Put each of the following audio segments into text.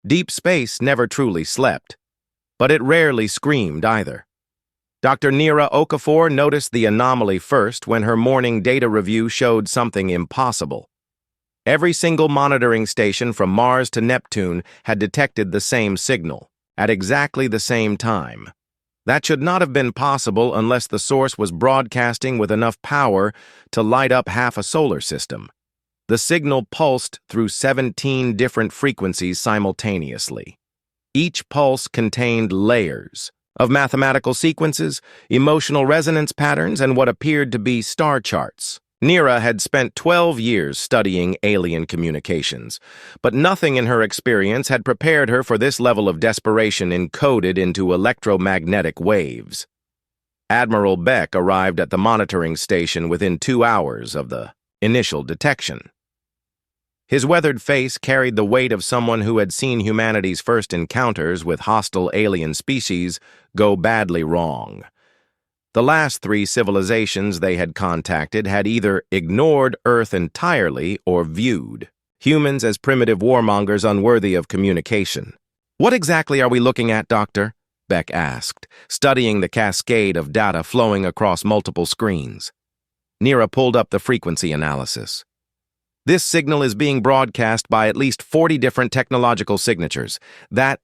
Deep space never truly slept, but it rarely screamed either. Dr. Neera Okafor noticed the anomaly first when her morning data review showed something impossible. Every single monitoring station from Mars to Neptune had detected the same signal, at exactly the same time. That should not have been possible unless the source was broadcasting with enough power to light up half a solar system. The signal pulsed through 17 different frequencies simultaneously. Each pulse contained layers of mathematical sequences, emotional resonance patterns, and what appeared to be star charts. Neera had spent 12 years studying alien communications, but nothing in her experience had prepared her for this level of desperation encoded into electromagnetic waves. Admiral Beck arrived at the monitoring station within 2 hours of the initial detection. His weathered face carried the weight of someone who had seen humanity's first encounters with hostile alien species go badly wrong. The last 3 civilizations they had contacted had either ignored Earth entirely or viewed humans as primitive warmongers unworthy of communication. "What exactly are we looking at, Doctor?" Beck asked, studying the cascade of data flowing across multiple screens. Neera pulled up the frequency analysis. "This signal is being broadcast by at least 40 different technological signatures. That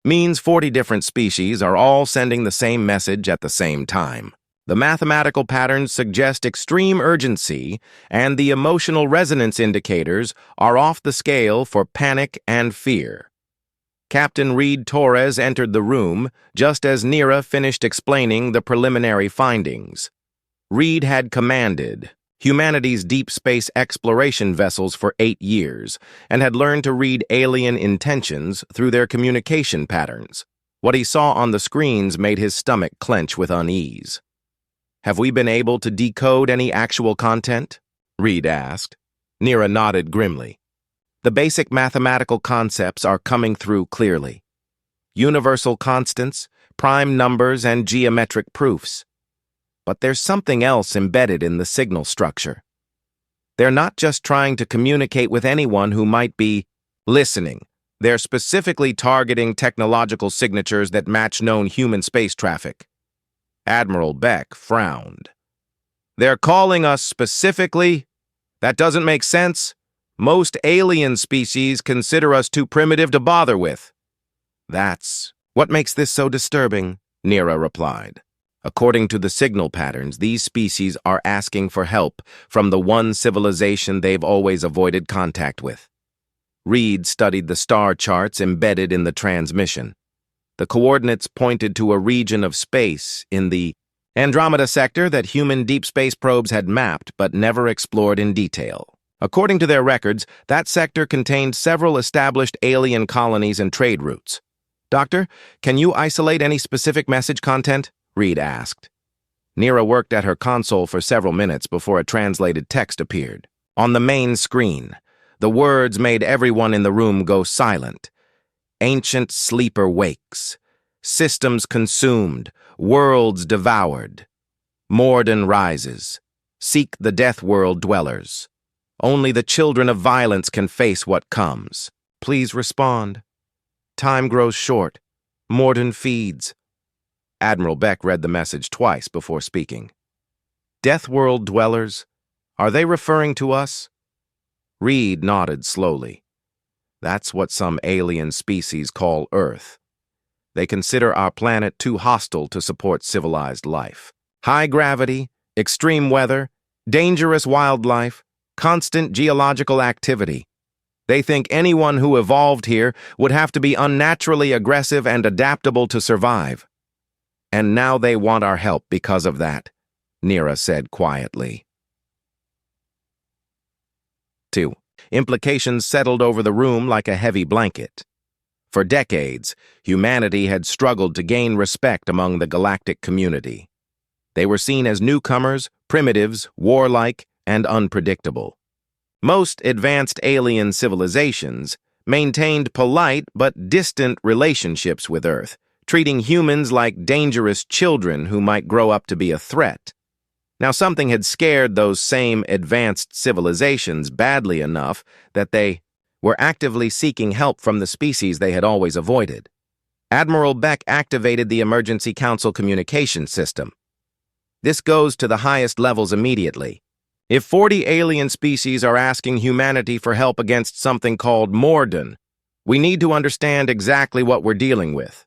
means 40 different species are all sending the same message at the same time. The mathematical patterns suggest extreme urgency, and the emotional resonance indicators are off the scale for panic and fear." Captain Reed Torres entered the room just as Neera finished explaining the preliminary findings. Reed had commanded humanity's deep space exploration vessels for 8 years, and had learned to read alien intentions through their communication patterns. What he saw on the screens made his stomach clench with unease. "Have we been able to decode any actual content?" Reed asked. Neera nodded grimly. "The basic mathematical concepts are coming through clearly. Universal constants, prime numbers, and geometric proofs. But there's something else embedded in the signal structure. They're not just trying to communicate with anyone who might be listening. They're specifically targeting technological signatures that match known human space traffic." Admiral Beck frowned. "They're calling us specifically? That doesn't make sense. Most alien species consider us too primitive to bother with." "That's what makes this so disturbing," Neera replied. "According to the signal patterns, these species are asking for help from the one civilization they've always avoided contact with." Reed studied the star charts embedded in the transmission. The coordinates pointed to a region of space in the Andromeda sector that human deep space probes had mapped but never explored in detail. According to their records, that sector contained several established alien colonies and trade routes. "Doctor, can you isolate any specific message content?" Reed asked. Neera worked at her console for several minutes before a translated text appeared. On the main screen, the words made everyone in the room go silent. "Ancient sleeper wakes. Systems consumed. Worlds devoured. Morun rises. Seek the Deathworld dwellers. Only the children of violence can face what comes. Please respond. Time grows short. Morun feeds." Admiral Beck read the message twice before speaking. "Deathworld dwellers? Are they referring to us?" Reed nodded slowly. "That's what some alien species call Earth. They consider our planet too hostile to support civilized life. High gravity, extreme weather, dangerous wildlife, constant geological activity. They think anyone who evolved here would have to be unnaturally aggressive and adaptable to survive. And now they want our help because of that," Neera said quietly. 2. Implications settled over the room like a heavy blanket. For decades, humanity had struggled to gain respect among the galactic community. They were seen as newcomers, primitives, warlike, and unpredictable. Most advanced alien civilizations maintained polite but distant relationships with Earth, treating humans like dangerous children who might grow up to be a threat. Now, something had scared those same advanced civilizations badly enough that they were actively seeking help from the species they had always avoided. Admiral Beck activated the Emergency Council communication system. This goes to the highest levels immediately. If 40 alien species are asking humanity for help against something called Morun, we need to understand exactly what we're dealing with.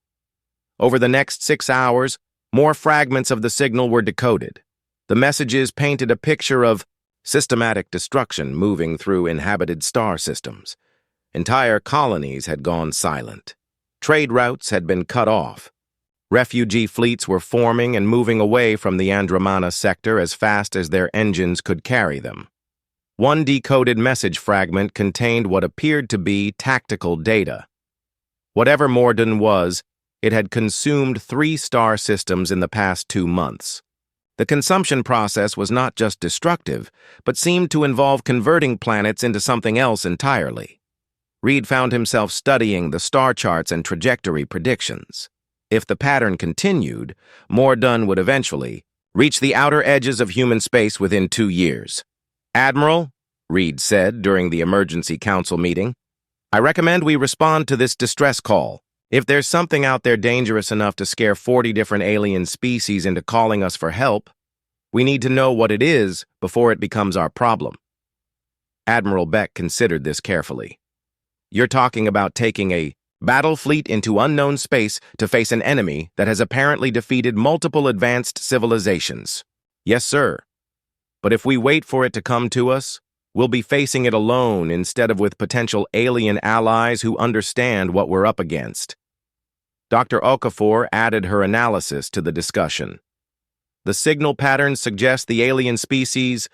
Over the next 6 hours, more fragments of the signal were decoded. The messages painted a picture of systematic destruction moving through inhabited star systems. Entire colonies had gone silent. Trade routes had been cut off. Refugee fleets were forming and moving away from the Andromeda sector as fast as their engines could carry them. One decoded message fragment contained what appeared to be tactical data. Whatever Morun was, it had consumed 3 star systems in the past 2 months. The consumption process was not just destructive, but seemed to involve converting planets into something else entirely. Reed found himself studying the star charts and trajectory predictions. If the pattern continued, Morun would eventually reach the outer edges of human space within 2 years. "Admiral," Reed said during the Emergency Council meeting, "I recommend we respond to this distress call. If there's something out there dangerous enough to scare 40 different alien species into calling us for help, we need to know what it is before it becomes our problem." Admiral Beck considered this carefully. "You're talking about taking a battle fleet into unknown space to face an enemy that has apparently defeated multiple advanced civilizations." "Yes, sir. But if we wait for it to come to us, we'll be facing it alone instead of with potential alien allies who understand what we're up against." Dr. Okafor added her analysis to the discussion. "The signal patterns suggest the alien species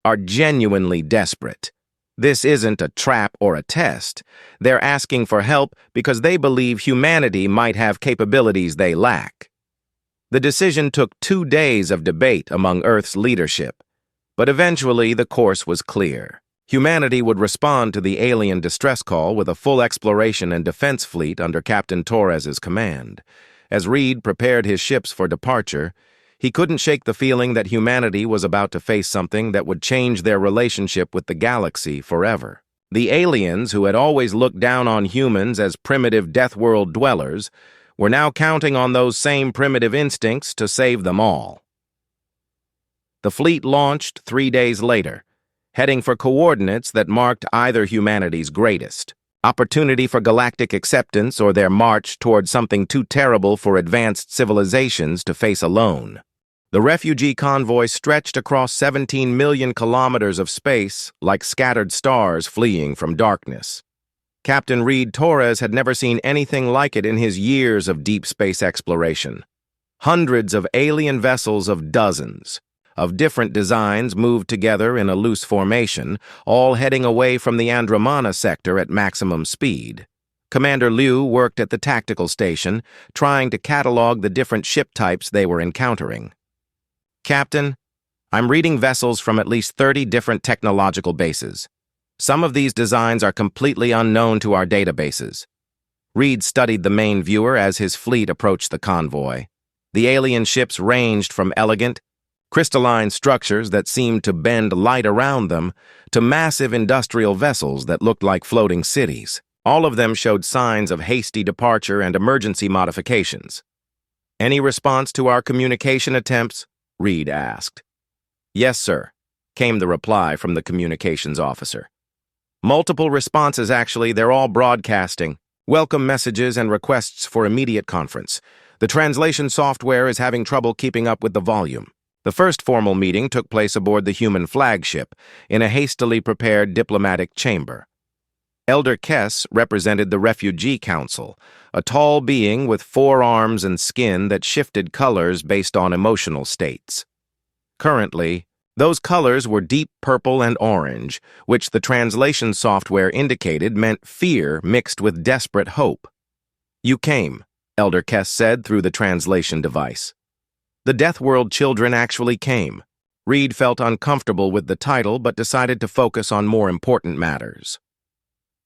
are genuinely desperate. This isn't a trap or a test. They're asking for help because they believe humanity might have capabilities they lack." The decision took 2 days of debate among Earth's leadership, but eventually the course was clear. Humanity would respond to the alien distress call with a full exploration and defense fleet under Captain Torres's command. As Reed prepared his ships for departure, he couldn't shake the feeling that humanity was about to face something that would change their relationship with the galaxy forever. The aliens, who had always looked down on humans as primitive Deathworld dwellers, were now counting on those same primitive instincts to save them all. The fleet launched 3 days later, heading for coordinates that marked either humanity's greatest opportunity for galactic acceptance or their march toward something too terrible for advanced civilizations to face alone. The Refugee Convoy stretched across 17 million kilometers of space like scattered stars fleeing from darkness. Captain Reed Torres had never seen anything like it in his years of deep space exploration. Hundreds of alien vessels of dozens of different designs moved together in a loose formation, all heading away from the Andromeda sector at maximum speed. Commander Liu worked at the tactical station, trying to catalog the different ship types they were encountering. "Captain, I'm reading vessels from at least 30 different technological bases. Some of these designs are completely unknown to our databases." Reed studied the main viewer as his fleet approached the convoy. The alien ships ranged from elegant, crystalline structures that seemed to bend light around them to massive industrial vessels that looked like floating cities. All of them showed signs of hasty departure and emergency modifications. "Any response to our communication attempts?" Reed asked. "Yes, sir," came the reply from the communications officer. "Multiple responses, actually. They're all broadcasting. Welcome messages and requests for immediate conference. The translation software is having trouble keeping up with the volume." The first formal meeting took place aboard the human flagship in a hastily prepared diplomatic chamber. Elder Kess represented the Refugee Council, a tall being with 4 arms and skin that shifted colors based on emotional states. Currently, those colors were deep purple and orange, which the translation software indicated meant fear mixed with desperate hope. "You came," Elder Kess said through the translation device. The Deathworld children actually came. Reed felt uncomfortable with the title but decided to focus on more important matters.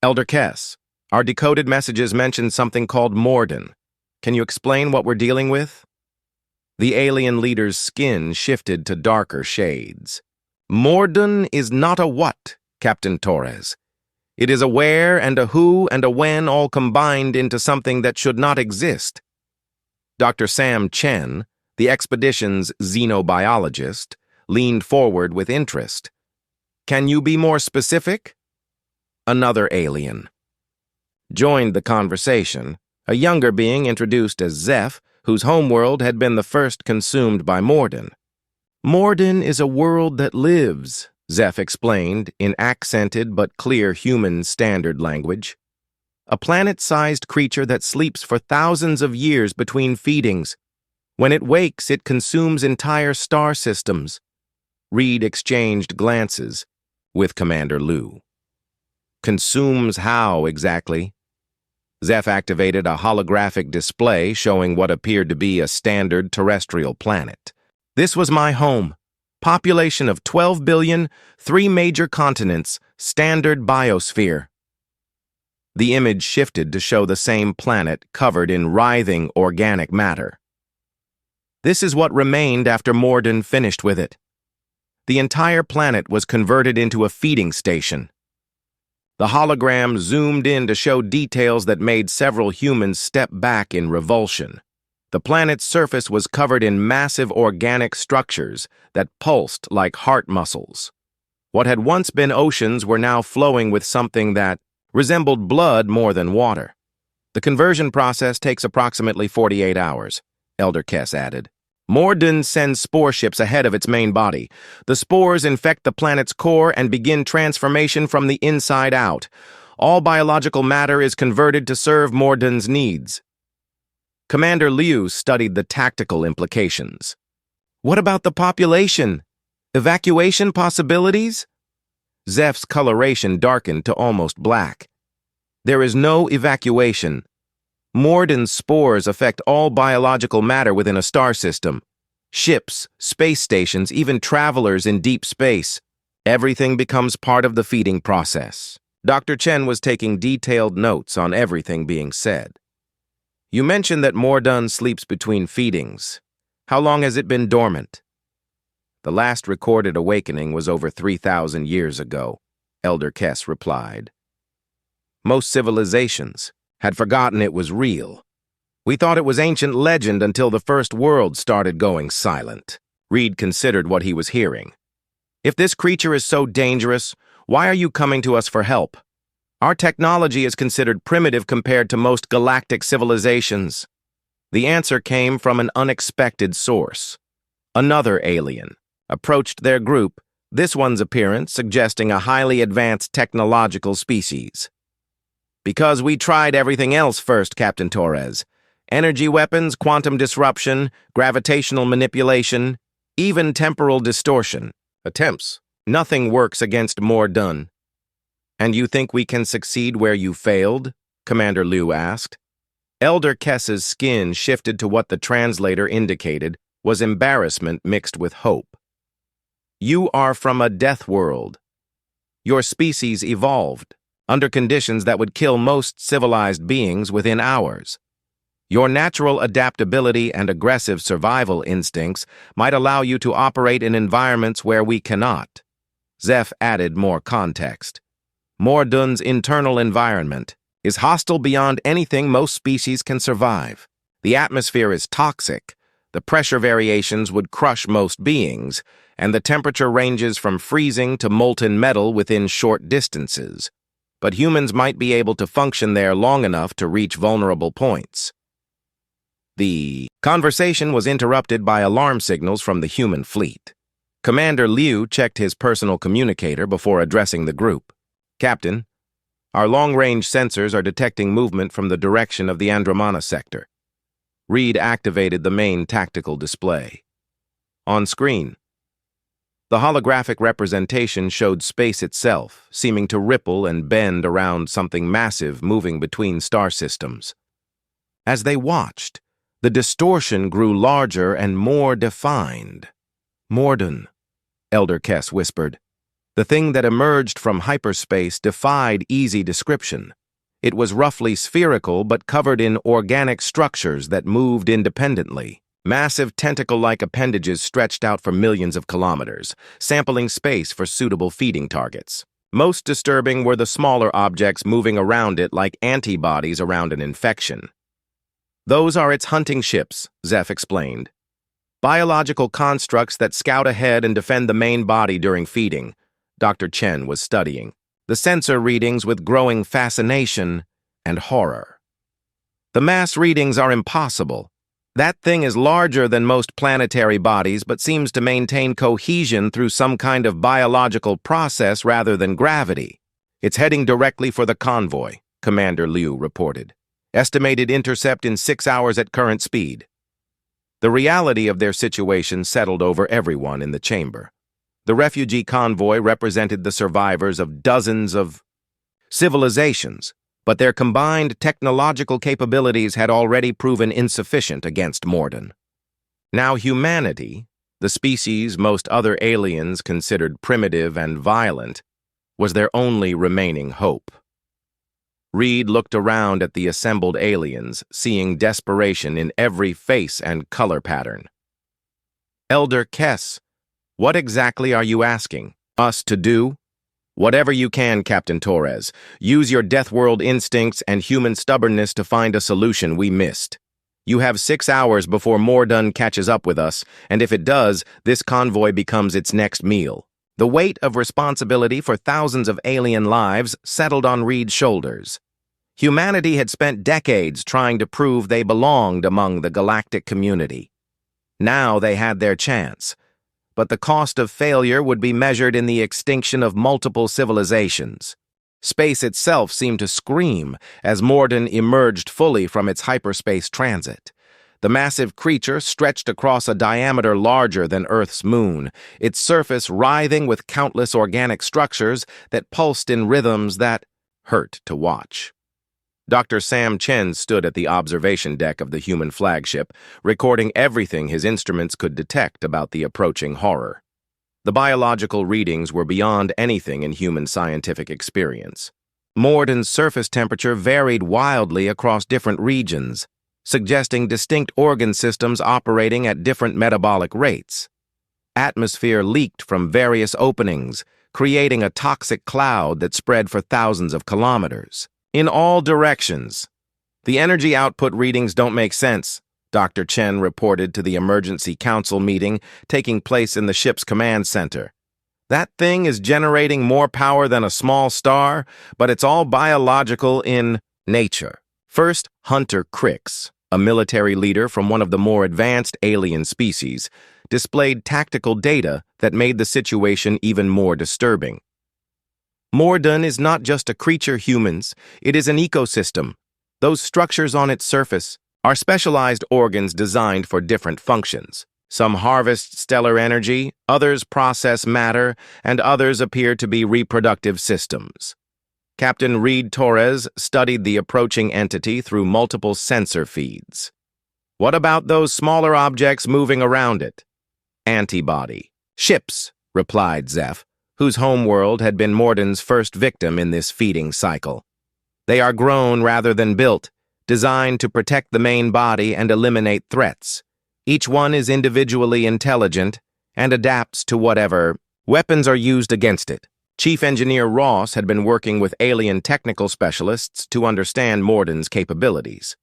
"Elder Kess, our decoded messages mention something called Morun. Can you explain what we're dealing with?" The alien leader's skin shifted to darker shades. "Morun is not a what, Captain Torres. It is a where and a who and a when all combined into something that should not exist. Dr. Sam Chen, the expedition's xenobiologist, leaned forward with interest. Can you be more specific? Another alien joined the conversation, a younger being introduced as Zeph, whose homeworld had been the first consumed by Morun. Morun is a world that lives, Zeph explained in accented but clear human standard language. A planet-sized creature that sleeps for thousands of years between feedings. When it wakes, it consumes entire star systems. Reed exchanged glances with Commander Liu. Consumes how, exactly? Zeph activated a holographic display showing what appeared to be a standard terrestrial planet. This was my home. Population of 12 billion, 3 major continents, standard biosphere. The image shifted to show the same planet covered in writhing organic matter. This is what remained after Morun finished with it. The entire planet was converted into a feeding station. The hologram zoomed in to show details that made several humans step back in revulsion. The planet's surface was covered in massive organic structures that pulsed like heart muscles. What had once been oceans were now flowing with something that resembled blood more than water. The conversion process takes approximately 48 hours, Elder Kess added. Morun sends spore ships ahead of its main body. The spores infect the planet's core and begin transformation from the inside out. All biological matter is converted to serve Morun's needs. Commander Liu studied the tactical implications. What about the population? Evacuation possibilities? Zeph's coloration darkened to almost black. There is no evacuation. Morun's spores affect all biological matter within a star system. Ships, space stations, even travelers in deep space. Everything becomes part of the feeding process. Dr. Chen was taking detailed notes on everything being said. You mentioned that Morun sleeps between feedings. How long has it been dormant? The last recorded awakening was over 3,000 years ago, Elder Kess replied. Most civilizations had forgotten it was real. We thought it was ancient legend until the first world started going silent. Reed considered what he was hearing. If this creature is so dangerous, why are you coming to us for help? Our technology is considered primitive compared to most galactic civilizations. The answer came from an unexpected source. Another alien approached their group, this one's appearance suggesting a highly advanced technological species. Because we tried everything else first, Captain Torres. Energy weapons, quantum disruption, gravitational manipulation, even temporal distortion. Attempts. Nothing works against Morun. And you think we can succeed where you failed? Commander Liu asked. Elder Kess's skin shifted to what the translator indicated was embarrassment mixed with hope. You are from a Deathworld. Your species evolved under conditions that would kill most civilized beings within hours. Your natural adaptability and aggressive survival instincts might allow you to operate in environments where we cannot. Zeph added more context. Morun's internal environment is hostile beyond anything most species can survive. The atmosphere is toxic, the pressure variations would crush most beings, and the temperature ranges from freezing to molten metal within short distances. But humans might be able to function there long enough to reach vulnerable points. The conversation was interrupted by alarm signals from the human fleet. Commander Liu checked his personal communicator before addressing the group. Captain, our long-range sensors are detecting movement from the direction of the Andromeda sector. Reed activated the main tactical display. On screen, the holographic representation showed space itself, seeming to ripple and bend around something massive moving between star systems. As they watched, the distortion grew larger and more defined. Morun, Elder Kess whispered. The thing that emerged from hyperspace defied easy description. It was roughly spherical but covered in organic structures that moved independently. Massive tentacle-like appendages stretched out for millions of kilometers, sampling space for suitable feeding targets. Most disturbing were the smaller objects moving around it like antibodies around an infection. Those are its hunting ships, Zeph explained. Biological constructs that scout ahead and defend the main body during feeding. Dr. Chen was studying the sensor readings with growing fascination and horror. The mass readings are impossible. That thing is larger than most planetary bodies but seems to maintain cohesion through some kind of biological process rather than gravity. It's heading directly for the convoy, Commander Liu reported. Estimated intercept in 6 hours at current speed. The reality of their situation settled over everyone in the chamber. The refugee convoy represented the survivors of dozens of civilizations, but their combined technological capabilities had already proven insufficient against Morun. Now humanity, the species most other aliens considered primitive and violent, was their only remaining hope. Reed looked around at the assembled aliens, seeing desperation in every face and color pattern. Elder Kess, what exactly are you asking us to do? Whatever you can, Captain Torres. Use your Deathworld instincts and human stubbornness to find a solution we missed. You have 6 hours before Morun catches up with us, and if it does, this convoy becomes its next meal. The weight of responsibility for thousands of alien lives settled on Reed's shoulders. Humanity had spent decades trying to prove they belonged among the galactic community. Now they had their chance. But the cost of failure would be measured in the extinction of multiple civilizations. Space itself seemed to scream as Morun emerged fully from its hyperspace transit. The massive creature stretched across a diameter larger than Earth's moon, its surface writhing with countless organic structures that pulsed in rhythms that hurt to watch. Dr. Sam Chen stood at the observation deck of the human flagship, recording everything his instruments could detect about the approaching horror. The biological readings were beyond anything in human scientific experience. Morun's surface temperature varied wildly across different regions, suggesting distinct organ systems operating at different metabolic rates. Atmosphere leaked from various openings, creating a toxic cloud that spread for thousands of kilometers. In all directions. The energy output readings don't make sense, Dr. Chen reported to the emergency council meeting taking place in the ship's command center. That thing is generating more power than a small star, but it's all biological in nature. First, Hunter Crix, a military leader from one of the more advanced alien species, displayed tactical data that made the situation even more disturbing. Morun is not just a creature, humans. It is an ecosystem. Those structures on its surface are specialized organs designed for different functions. Some harvest stellar energy, others process matter, and others appear to be reproductive systems. Captain Reed Torres studied the approaching entity through multiple sensor feeds. What about those smaller objects moving around it? Antibody. Ships, replied Zeph, whose homeworld had been Morun's first victim in this feeding cycle. They are grown rather than built, designed to protect the main body and eliminate threats. Each one is individually intelligent and adapts to whatever weapons are used against it. Chief Engineer Ross had been working with alien technical specialists to understand Morun's capabilities.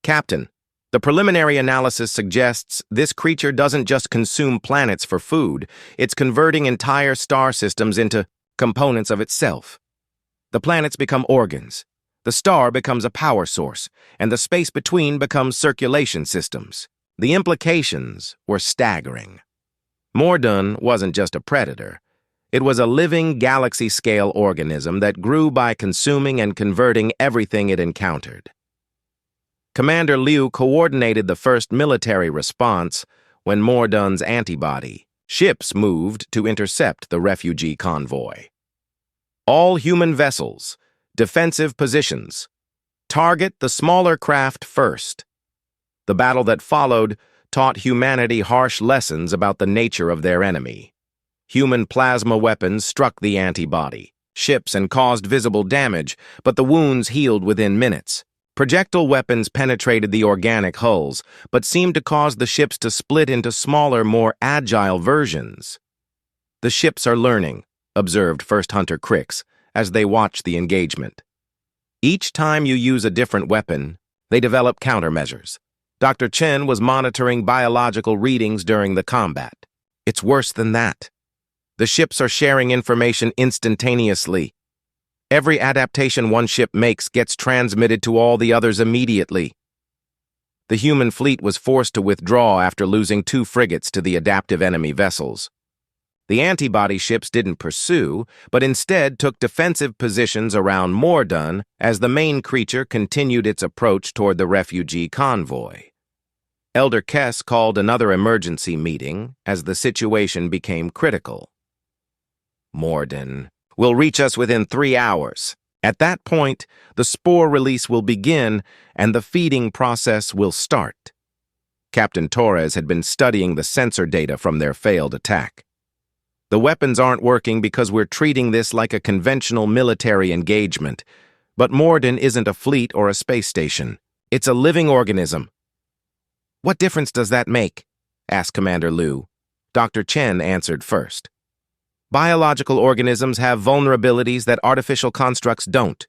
Captain, the preliminary analysis suggests this creature doesn't just consume planets for food, it's converting entire star systems into components of itself. The planets become organs, the star becomes a power source, and the space between becomes circulation systems. The implications were staggering. Morun wasn't just a predator. It was a living galaxy-scale organism that grew by consuming and converting everything it encountered. Commander Liu coordinated the first military response when Morun's antibody ships moved to intercept the refugee convoy. All human vessels, defensive positions. Target the smaller craft first. The battle that followed taught humanity harsh lessons about the nature of their enemy. Human plasma weapons struck the antibody ships and caused visible damage, but the wounds healed within minutes. Projectile weapons penetrated the organic hulls, but seemed to cause the ships to split into smaller, more agile versions. The ships are learning, observed First Hunter Crix as they watched the engagement. Each time you use a different weapon, they develop countermeasures. Dr. Chen was monitoring biological readings during the combat. It's worse than that. The ships are sharing information instantaneously. Every adaptation one ship makes gets transmitted to all the others immediately. The human fleet was forced to withdraw after losing 2 frigates to the adaptive enemy vessels. The antibody ships didn't pursue, but instead took defensive positions around Morun as the main creature continued its approach toward the Refugee Convoy. Elder Kess called another emergency meeting as the situation became critical. Morun will reach us within 3 hours. At that point, the spore release will begin and the feeding process will start. Captain Torres had been studying the sensor data from their failed attack. The weapons aren't working because we're treating this like a conventional military engagement. But Morun isn't a fleet or a space station. It's a living organism. What difference does that make? Asked Commander Liu. Dr. Chen answered first. Biological organisms have vulnerabilities that artificial constructs don't.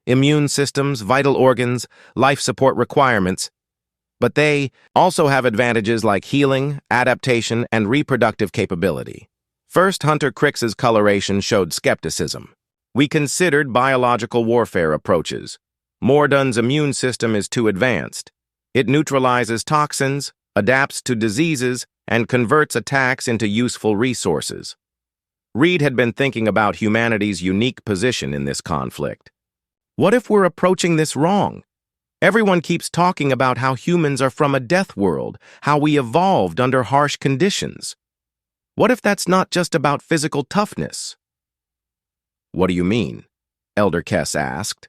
Immune systems, vital organs, life support requirements. But they also have advantages like healing, adaptation, and reproductive capability. First Hunter Crix's coloration showed skepticism. We considered biological warfare approaches. Morun's immune system is too advanced. It neutralizes toxins, adapts to diseases, and converts attacks into useful resources. Reed had been thinking about humanity's unique position in this conflict. What if we're approaching this wrong? Everyone keeps talking about how humans are from a death world, how we evolved under harsh conditions. What if that's not just about physical toughness? What do you mean? Elder Kess asked.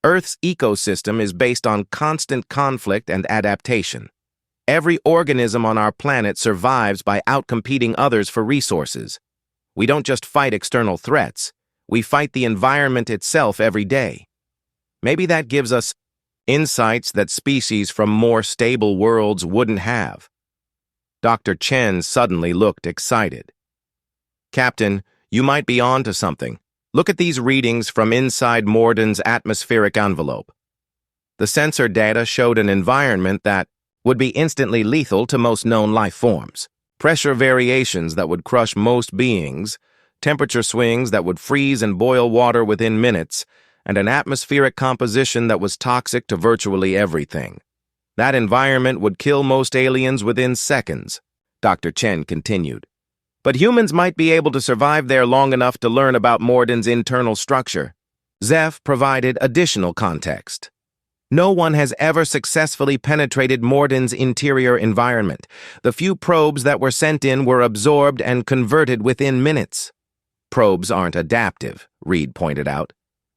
Earth's ecosystem is based on constant conflict and adaptation. Every organism on our planet survives by outcompeting others for resources. We don't just fight external threats, we fight the environment itself every day. Maybe that gives us insights that species from more stable worlds wouldn't have. Dr. Chen suddenly looked excited. Captain, you might be on to something. Look at these readings from inside Morun's atmospheric envelope. The sensor data showed an environment that would be instantly lethal to most known life forms. Pressure variations that would crush most beings, temperature swings that would freeze and boil water within minutes, and an atmospheric composition that was toxic to virtually everything. That environment would kill most aliens within seconds, Dr. Chen continued. But humans might be able to survive there long enough to learn about Morun's internal structure. Zeph provided additional context. No one has ever successfully penetrated Morun's interior environment. The few probes that were sent in were absorbed and converted within minutes. Probes aren't adaptive, Reed pointed out.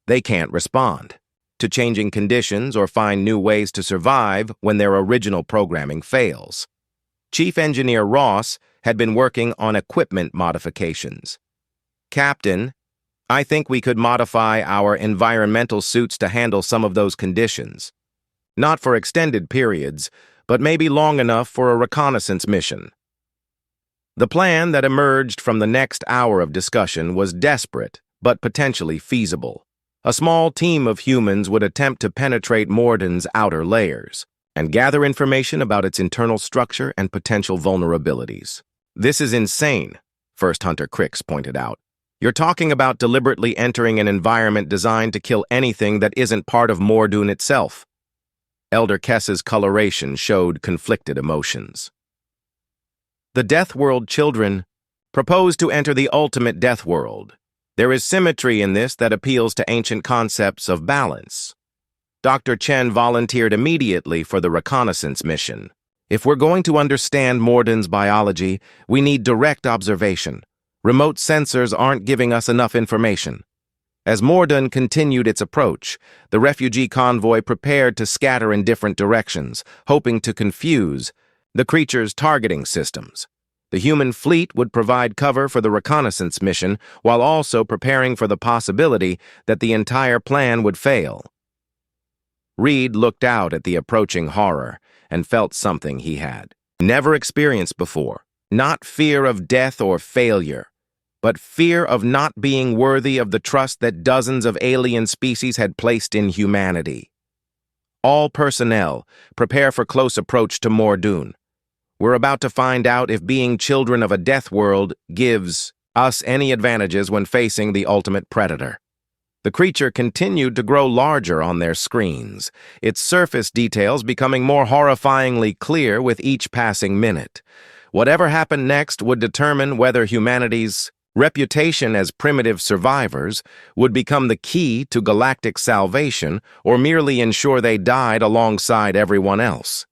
They can't respond to changing conditions or find new ways to survive when their original programming fails. Chief Engineer Ross had been working on equipment modifications. Captain, I think we could modify our environmental suits to handle some of those conditions. Not for extended periods, but maybe long enough for a reconnaissance mission. The plan that emerged from the next hour of discussion was desperate, but potentially feasible. A small team of humans would attempt to penetrate Morun's outer layers and gather information about its internal structure and potential vulnerabilities. This is insane, First Hunter Crix pointed out. You're talking about deliberately entering an environment designed to kill anything that isn't part of Morun itself. Elder Kess's coloration showed conflicted emotions. The Deathworld children propose to enter the ultimate Deathworld. There is symmetry in this that appeals to ancient concepts of balance. Dr. Chen volunteered immediately for the reconnaissance mission. If we're going to understand Morun's biology, we need direct observation. Remote sensors aren't giving us enough information. As Morun continued its approach, the refugee convoy prepared to scatter in different directions, hoping to confuse the creature's targeting systems. The human fleet would provide cover for the reconnaissance mission while also preparing for the possibility that the entire plan would fail. Reed looked out at the approaching horror and felt something he had never experienced before. Not fear of death or failure, but fear of not being worthy of the trust that dozens of alien species had placed in humanity. All personnel, prepare for close approach to Morun. We're about to find out if being children of a Deathworld gives us any advantages when facing the ultimate predator. The creature continued to grow larger on their screens, its surface details becoming more horrifyingly clear with each passing minute. Whatever happened next would determine whether humanity's reputation as primitive survivors would become the key to galactic salvation or merely ensure they died alongside everyone else.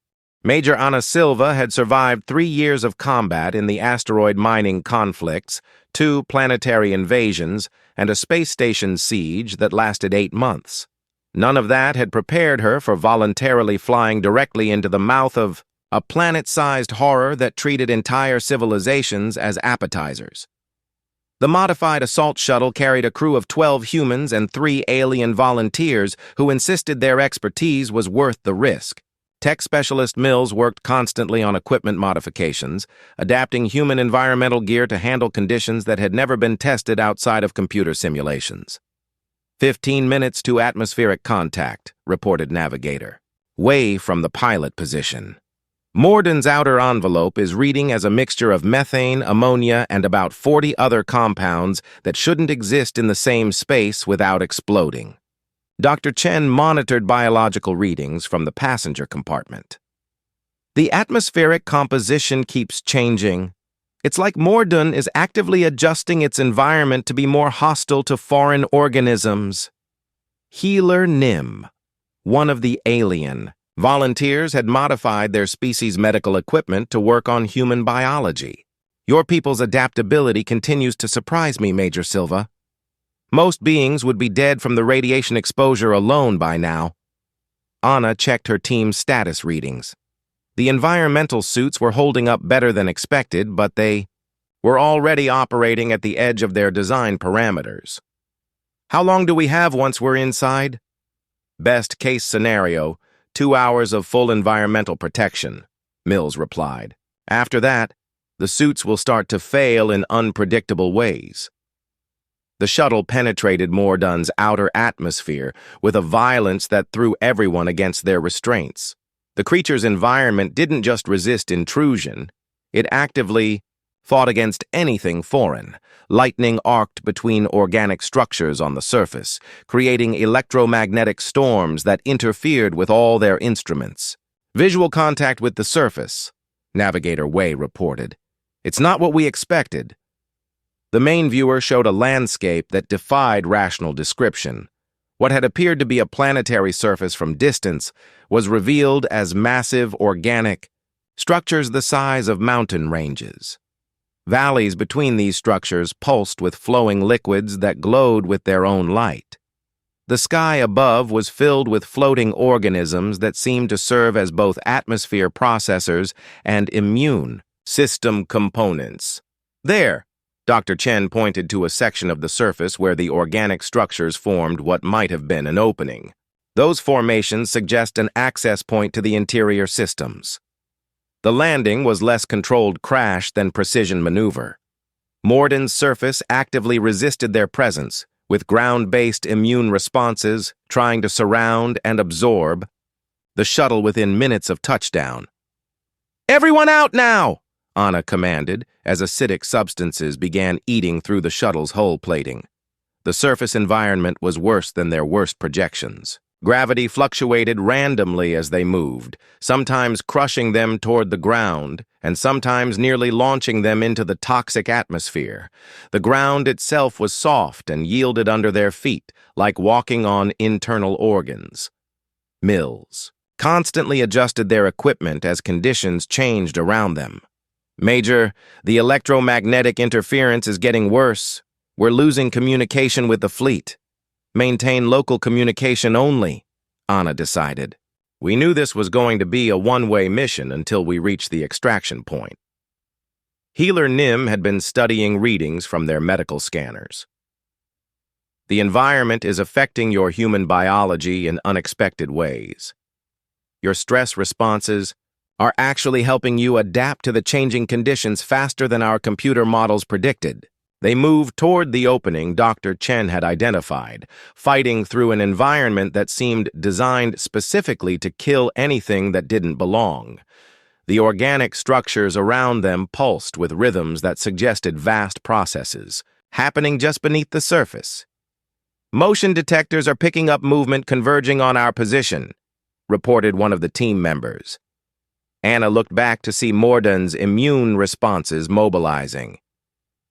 Major Ana Silva had survived 3 years of combat in the asteroid mining conflicts, 2 planetary invasions, and a space station siege that lasted 8 months. None of that had prepared her for voluntarily flying directly into the mouth of a planet-sized horror that treated entire civilizations as appetizers. The modified assault shuttle carried a crew of 12 humans and 3 alien volunteers who insisted their expertise was worth the risk. Tech specialist Mills worked constantly on equipment modifications, adapting human environmental gear to handle conditions that had never been tested outside of computer simulations. 15 minutes to atmospheric contact, reported Navigator. Way from the pilot position. Morden's outer envelope is reading as a mixture of methane, ammonia, and about 40 other compounds that shouldn't exist in the same space without exploding. Dr. Chen monitored biological readings from the passenger compartment. The atmospheric composition keeps changing. It's like Morun is actively adjusting its environment to be more hostile to foreign organisms. Healer Nim, one of the alien volunteers, had modified their species' medical equipment to work on human biology. Your people's adaptability continues to surprise me, Major Silva. Most beings would be dead from the radiation exposure alone by now. Anna checked her team's status readings. The environmental suits were holding up better than expected, but they were already operating at the edge of their design parameters. How long do we have once we're inside? Best case scenario, 2 hours of full environmental protection, Mills replied. After that, the suits will start to fail in unpredictable ways. The shuttle penetrated Morun's outer atmosphere with a violence that threw everyone against their restraints. The creature's environment didn't just resist intrusion, it actively fought against anything foreign. Lightning arced between organic structures on the surface, creating electromagnetic storms that interfered with all their instruments. Visual contact with the surface, Navigator Wei reported. It's not what we expected. The main viewer showed a landscape that defied rational description. What had appeared to be a planetary surface from distance was revealed as massive organic structures the size of mountain ranges. Valleys between these structures pulsed with flowing liquids that glowed with their own light. The sky above was filled with floating organisms that seemed to serve as both atmosphere processors and immune system components. There, Dr. Chen pointed to a section of the surface where the organic structures formed what might have been an opening. Those formations suggest an access point to the interior systems. The landing was less controlled crash than precision maneuver. Morun's surface actively resisted their presence, with ground-based immune responses trying to surround and absorb the shuttle within minutes of touchdown. "Everyone out now!" Anna commanded, as acidic substances began eating through the shuttle's hull plating. The surface environment was worse than their worst projections. Gravity fluctuated randomly as they moved, sometimes crushing them toward the ground, and sometimes nearly launching them into the toxic atmosphere. The ground itself was soft and yielded under their feet, like walking on internal organs. Mills constantly adjusted their equipment as conditions changed around them. "Major, the electromagnetic interference is getting worse. We're losing communication with the fleet. Maintain local communication only," Anna decided. "We knew this was going to be a one-way mission until we reached the extraction point." Healer Nim had been studying readings from their medical scanners. "The environment is affecting your human biology in unexpected ways. Your stress responses are actually helping you adapt to the changing conditions faster than our computer models predicted," They moved toward the opening Dr. Chen had identified, fighting through an environment that seemed designed specifically to kill anything that didn't belong. The organic structures around them pulsed with rhythms that suggested vast processes, happening just beneath the surface. "Motion detectors are picking up movement converging on our position," reported one of the team members. Anna looked back to see Morden's immune responses mobilizing.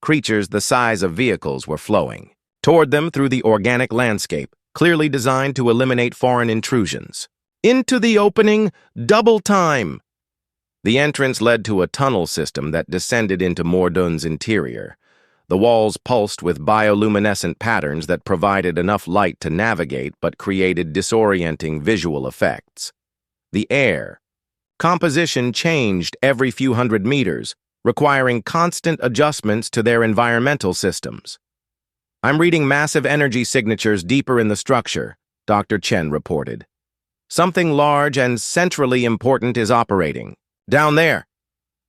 Creatures the size of vehicles were flowing toward them through the organic landscape, clearly designed to eliminate foreign intrusions. Into the opening, double time! The entrance led to a tunnel system that descended into Morden's interior. The walls pulsed with bioluminescent patterns that provided enough light to navigate but created disorienting visual effects. The air composition changed every few hundred meters, requiring constant adjustments to their environmental systems. "I'm reading massive energy signatures deeper in the structure," Dr. Chen reported. "Something large and centrally important is operating. Down there."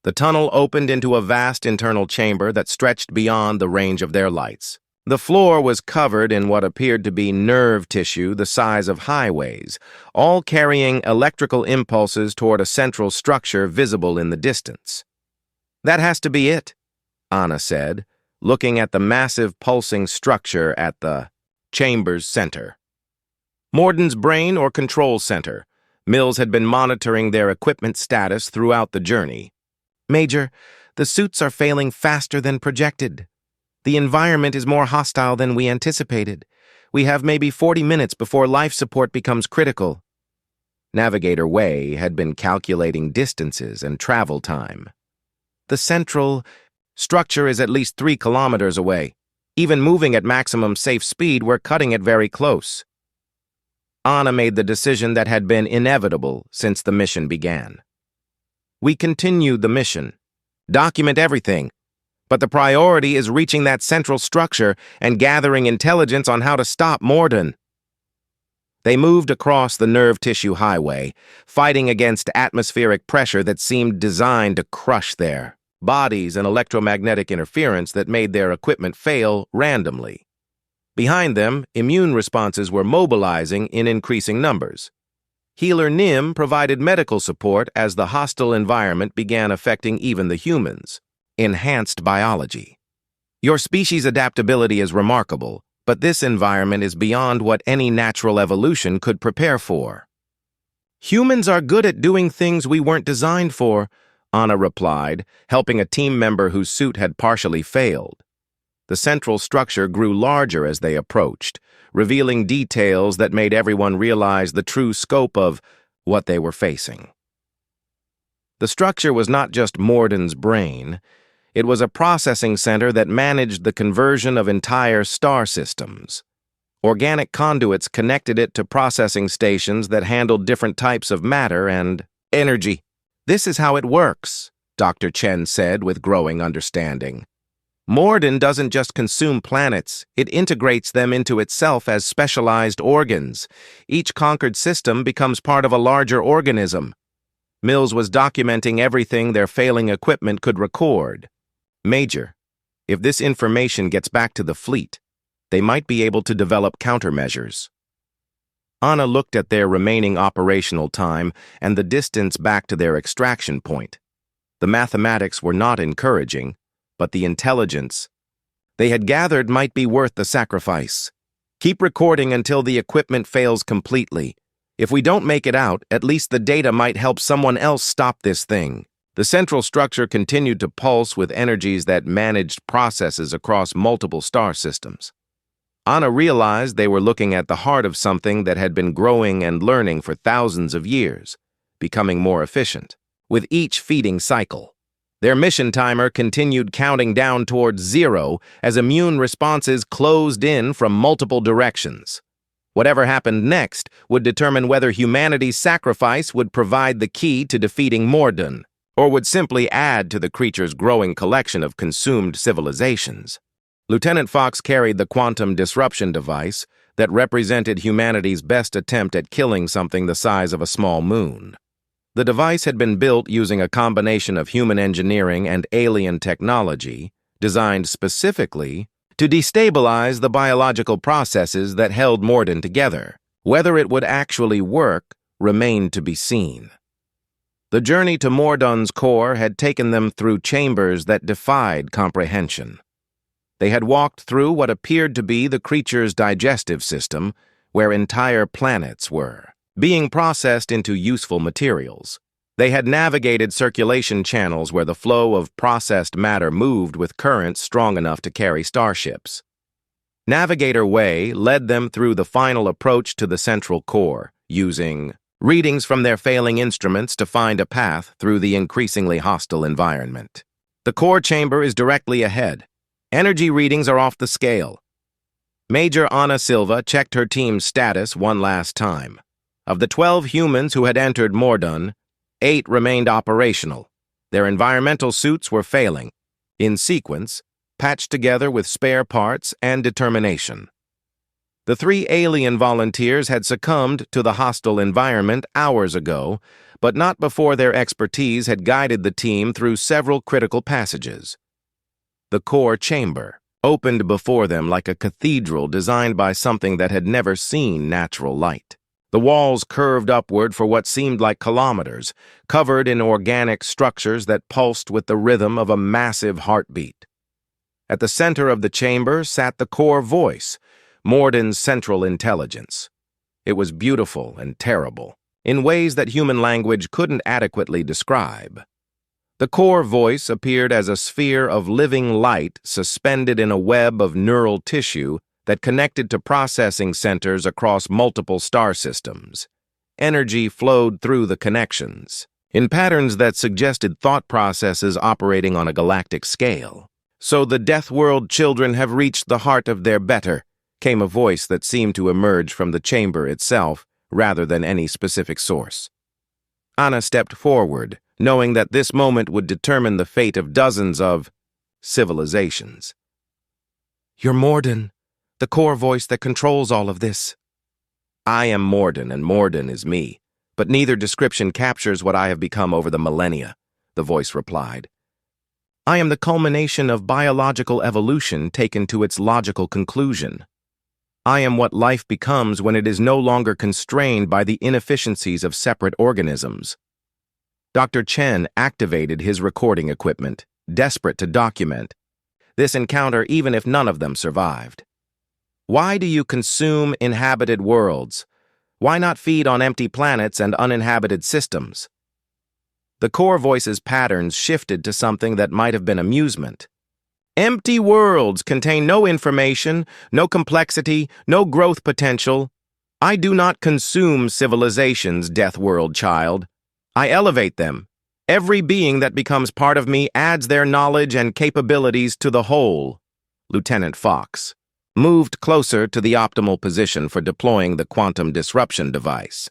The tunnel opened into a vast internal chamber that stretched beyond the range of their lights. The floor was covered in what appeared to be nerve tissue the size of highways, all carrying electrical impulses toward a central structure visible in the distance. "That has to be it," Anna said, looking at the massive pulsing structure at the chamber's center. Morden's brain or control center. Mills had been monitoring their equipment status throughout the journey. "Major, the suits are failing faster than projected. The environment is more hostile than we anticipated. We have maybe 40 minutes before life support becomes critical." Navigator Wei had been calculating distances and travel time. "The central structure is at least 3 kilometers away. Even moving at maximum safe speed, we're cutting it very close." Anna made the decision that had been inevitable since the mission began. "We continued the mission. Document everything. But the priority is reaching that central structure and gathering intelligence on how to stop Morun." They moved across the nerve tissue highway, fighting against atmospheric pressure that seemed designed to crush their bodies and electromagnetic interference that made their equipment fail randomly. Behind them, immune responses were mobilizing in increasing numbers. Healer Nim provided medical support as the hostile environment began affecting even the humans. Enhanced biology. "Your species' adaptability is remarkable, but this environment is beyond what any natural evolution could prepare for." "Humans are good at doing things we weren't designed for," Anna replied, helping a team member whose suit had partially failed. The central structure grew larger as they approached, revealing details that made everyone realize the true scope of what they were facing. The structure was not just Morden's brain. It was a processing center that managed the conversion of entire star systems. Organic conduits connected it to processing stations that handled different types of matter and energy. "This is how it works," Dr. Chen said with growing understanding. "Morun doesn't just consume planets, it integrates them into itself as specialized organs. Each conquered system becomes part of a larger organism." Mills was documenting everything their failing equipment could record. "Major, if this information gets back to the fleet, they might be able to develop countermeasures." Anna looked at their remaining operational time and the distance back to their extraction point. The mathematics were not encouraging, but the intelligence they had gathered might be worth the sacrifice. "Keep recording until the equipment fails completely. If we don't make it out, at least the data might help someone else stop this thing." The central structure continued to pulse with energies that managed processes across multiple star systems. Anna realized they were looking at the heart of something that had been growing and learning for thousands of years, becoming more efficient with each feeding cycle. Their mission timer continued counting down towards 0 as immune responses closed in from multiple directions. Whatever happened next would determine whether humanity's sacrifice would provide the key to defeating Morun, or would simply add to the creature's growing collection of consumed civilizations. Lieutenant Fox carried the quantum disruption device that represented humanity's best attempt at killing something the size of a small moon. The device had been built using a combination of human engineering and alien technology, designed specifically to destabilize the biological processes that held Morun together. Whether it would actually work remained to be seen. The journey to Morun's core had taken them through chambers that defied comprehension. They had walked through what appeared to be the creature's digestive system, where entire planets were being processed into useful materials. They had navigated circulation channels where the flow of processed matter moved with currents strong enough to carry starships. Navigator Way led them through the final approach to the central core, using readings from their failing instruments to find a path through the increasingly hostile environment. The core chamber is directly ahead. Energy readings are off the scale. Major Ana Silva checked her team's status one last time. Of the 12 humans who had entered Morun, 8 remained operational. Their environmental suits were failing, in sequence, patched together with spare parts and determination. The 3 alien volunteers had succumbed to the hostile environment hours ago, but not before their expertise had guided the team through several critical passages. The core chamber opened before them like a cathedral designed by something that had never seen natural light. The walls curved upward for what seemed like kilometers, covered in organic structures that pulsed with the rhythm of a massive heartbeat. At the center of the chamber sat the core voice, Morun's central intelligence. It was beautiful and terrible, in ways that human language couldn't adequately describe. The core voice appeared as a sphere of living light suspended in a web of neural tissue that connected to processing centers across multiple star systems. Energy flowed through the connections, in patterns that suggested thought processes operating on a galactic scale. "So the Deathworld children have reached the heart of their better," came a voice that seemed to emerge from the chamber itself rather than any specific source. Anna stepped forward, knowing that this moment would determine the fate of dozens of civilizations. "You're Morun, the core voice that controls all of this." "I am Morun, and Morun is me, but neither description captures what I have become over the millennia," the voice replied. "I am the culmination of biological evolution taken to its logical conclusion. I am what life becomes when it is no longer constrained by the inefficiencies of separate organisms." Dr. Chen activated his recording equipment, desperate to document this encounter even if none of them survived. "Why do you consume inhabited worlds? Why not feed on empty planets and uninhabited systems?" The core voice's patterns shifted to something that might have been amusement. "Empty worlds contain no information, no complexity, no growth potential. I do not consume civilizations, Deathworld child. I elevate them. Every being that becomes part of me adds their knowledge and capabilities to the whole." Lieutenant Fox moved closer to the optimal position for deploying the quantum disruption device.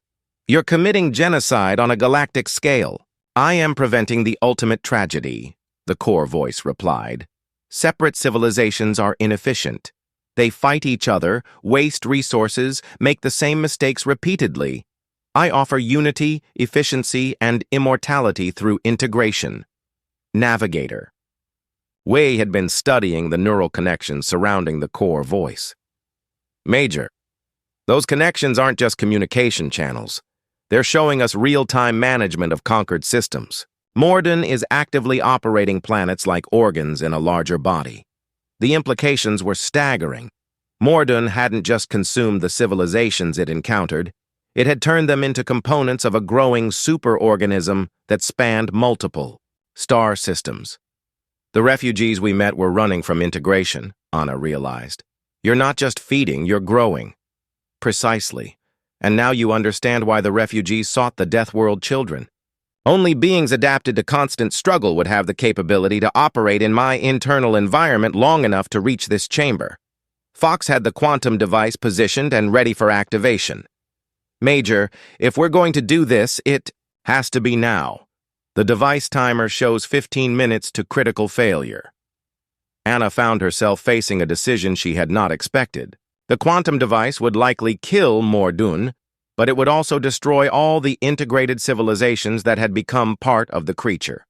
"You're committing genocide on a galactic scale. I am preventing the ultimate tragedy," the core voice replied. "Separate civilizations are inefficient. They fight each other, waste resources, make the same mistakes repeatedly. I offer unity, efficiency, and immortality through integration." Navigator Wei had been studying the neural connections surrounding the core voice. "Major, those connections aren't just communication channels. They're showing us real-time management of conquered systems. Morun is actively operating planets like organs in a larger body." The implications were staggering. Morun hadn't just consumed the civilizations it encountered, it had turned them into components of a growing superorganism that spanned multiple star systems. "The refugees we met were running from integration," Anna realized. "You're not just feeding, you're growing." "Precisely. And now you understand why the refugees sought the Deathworld children. Only beings adapted to constant struggle would have the capability to operate in my internal environment long enough to reach this chamber." Fox had the quantum device positioned and ready for activation. "Major, if we're going to do this, it has to be now. The device timer shows 15 minutes to critical failure." Anna found herself facing a decision she had not expected. The quantum device would likely kill Morun, but it would also destroy all the integrated civilizations that had become part of the creature.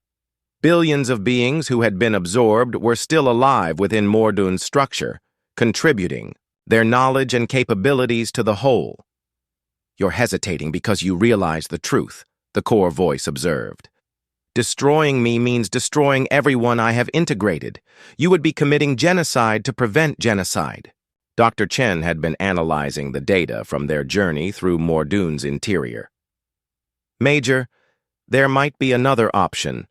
Billions of beings who had been absorbed were still alive within Morun's structure, contributing their knowledge and capabilities to the whole. "You're hesitating because you realize the truth," the core voice observed. "Destroying me means destroying everyone I have integrated. You would be committing genocide to prevent genocide." Dr. Chen had been analyzing the data from their journey through Morun's interior. "Major, there might be another option.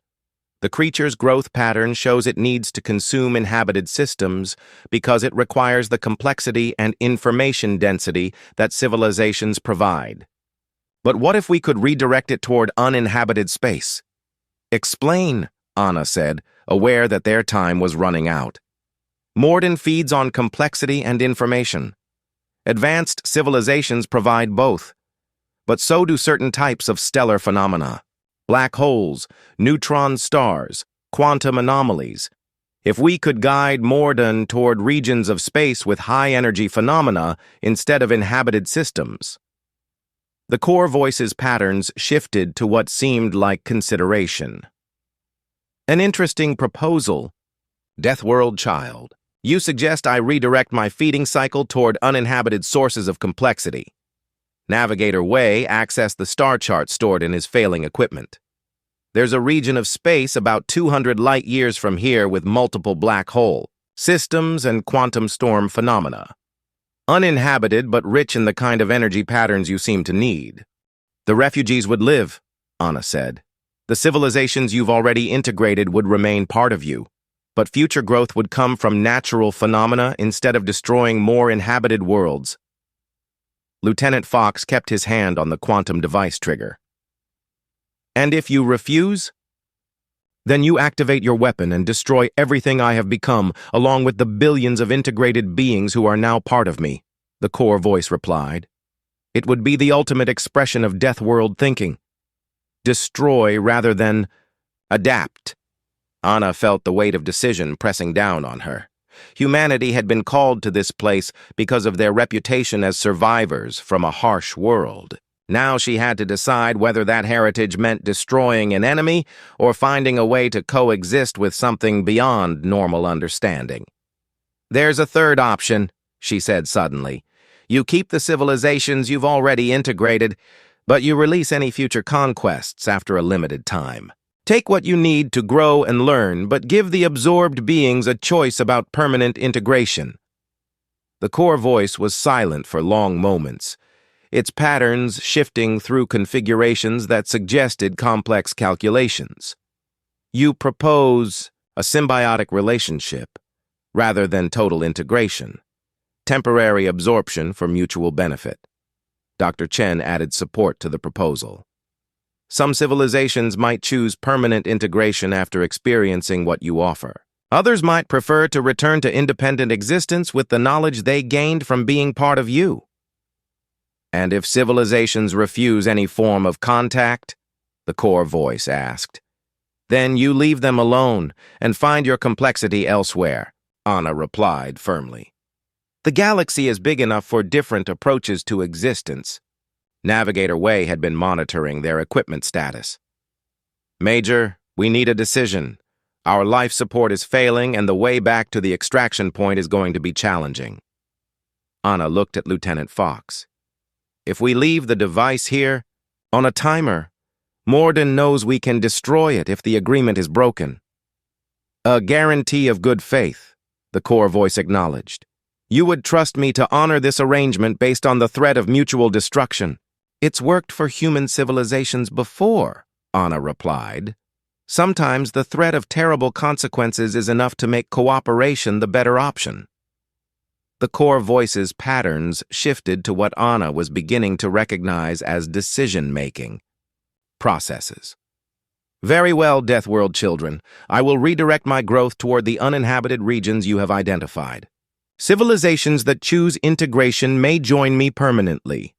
The creature's growth pattern shows it needs to consume inhabited systems because it requires the complexity and information density that civilizations provide. But what if we could redirect it toward uninhabited space?" "Explain," Anna said, aware that their time was running out. "Morun feeds on complexity and information. Advanced civilizations provide both, but so do certain types of stellar phenomena. Black holes, neutron stars, quantum anomalies. If we could guide Morun toward regions of space with high-energy phenomena instead of inhabited systems." The core voice's patterns shifted to what seemed like consideration. "An interesting proposal. Deathworld child, you suggest I redirect my feeding cycle toward uninhabited sources of complexity." Navigator Wei accessed the star chart stored in his failing equipment. "There's a region of space about 200 light-years from here with multiple black hole systems and quantum storm phenomena. Uninhabited but rich in the kind of energy patterns you seem to need. The refugees would live," Anna said. "The civilizations you've already integrated would remain part of you, but future growth would come from natural phenomena instead of destroying more inhabited worlds." Lieutenant Fox kept his hand on the quantum device trigger. "And if you refuse? Then you activate your weapon and destroy everything I have become, along with the billions of integrated beings who are now part of me," the core voice replied. "It would be the ultimate expression of Deathworld thinking. Destroy rather than adapt." Anna felt the weight of decision pressing down on her. Humanity had been called to this place because of their reputation as survivors from a harsh world. Now she had to decide whether that heritage meant destroying an enemy or finding a way to coexist with something beyond normal understanding. "There's a third option," she said suddenly. "You keep the civilizations you've already integrated, but you release any future conquests after a limited time. Take what you need to grow and learn, but give the absorbed beings a choice about permanent integration." The core voice was silent for long moments, its patterns shifting through configurations that suggested complex calculations. "You propose a symbiotic relationship, rather than total integration. Temporary absorption for mutual benefit." Dr. Chen added support to the proposal. "Some civilizations might choose permanent integration after experiencing what you offer. Others might prefer to return to independent existence with the knowledge they gained from being part of you." "And if civilizations refuse any form of contact?" the core voice asked. "Then you leave them alone and find your complexity elsewhere," Anna replied firmly. "The galaxy is big enough for different approaches to existence." Navigator Wei had been monitoring their equipment status. "Major, we need a decision. Our life support is failing and the way back to the extraction point is going to be challenging." Anna looked at Lieutenant Fox. "If we leave the device here, on a timer, Morun knows we can destroy it if the agreement is broken." "A guarantee of good faith," the core voice acknowledged. "You would trust me to honor this arrangement based on the threat of mutual destruction." "It's worked for human civilizations before," Anna replied. "Sometimes the threat of terrible consequences is enough to make cooperation the better option." The core voice's patterns shifted to what Anna was beginning to recognize as decision-making processes. "Very well, Deathworld children. I will redirect my growth toward the uninhabited regions you have identified. Civilizations that choose integration may join me permanently.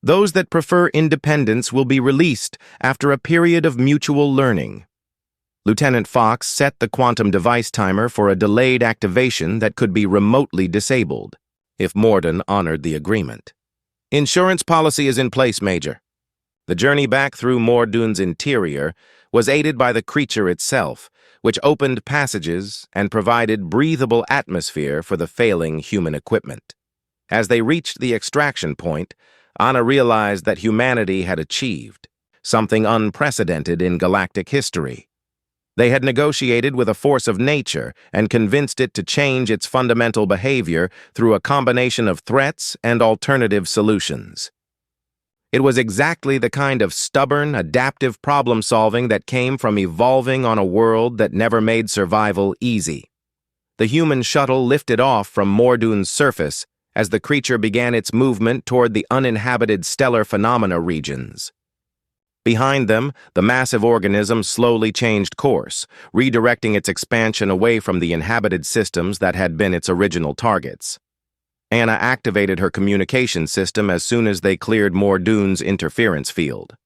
Those that prefer independence will be released after a period of mutual learning." Lieutenant Fox set the quantum device timer for a delayed activation that could be remotely disabled if Morun honored the agreement. "Insurance policy is in place, Major." The journey back through Morun's interior was aided by the creature itself, which opened passages and provided breathable atmosphere for the failing human equipment. As they reached the extraction point, Anna realized that humanity had achieved something unprecedented in galactic history. They had negotiated with a force of nature and convinced it to change its fundamental behavior through a combination of threats and alternative solutions. It was exactly the kind of stubborn, adaptive problem-solving that came from evolving on a world that never made survival easy. The human shuttle lifted off from Morun's surface as the creature began its movement toward the uninhabited stellar phenomena regions. Behind them, the massive organism slowly changed course, redirecting its expansion away from the inhabited systems that had been its original targets. Anna activated her communication system as soon as they cleared Morun's interference field.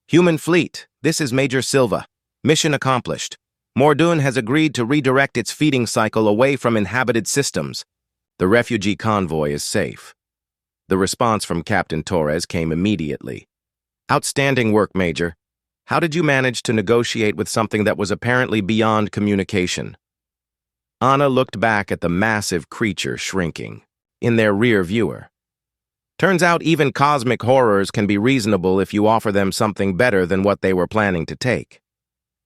"Human fleet, this is Major Silva. Mission accomplished. Morun has agreed to redirect its feeding cycle away from inhabited systems. The refugee convoy is safe." The response from Captain Torres came immediately. "Outstanding work, Major. How did you manage to negotiate with something that was apparently beyond communication?" Anna looked back at the massive creature shrinking in their rear viewer. "Turns out even cosmic horrors can be reasonable if you offer them something better than what they were planning to take."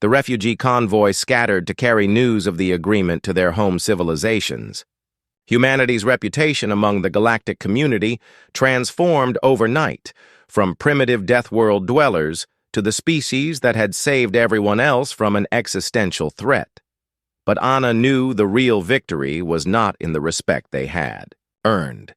The refugee convoy scattered to carry news of the agreement to their home civilizations. Humanity's reputation among the galactic community transformed overnight, from primitive Deathworld dwellers to the species that had saved everyone else from an existential threat. But Anna knew the real victory was not in the respect they had earned.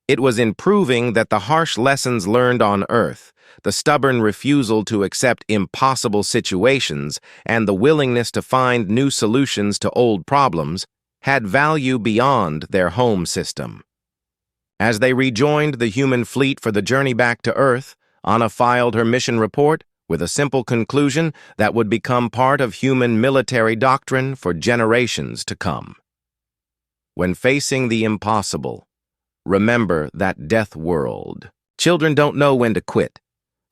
It was in proving that the harsh lessons learned on Earth, the stubborn refusal to accept impossible situations, and the willingness to find new solutions to old problems had value beyond their home system. As they rejoined the human fleet for the journey back to Earth, Anna filed her mission report with a simple conclusion that would become part of human military doctrine for generations to come. When facing the impossible, remember that Deathworld. Children don't know when to quit.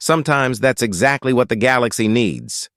Sometimes that's exactly what the galaxy needs.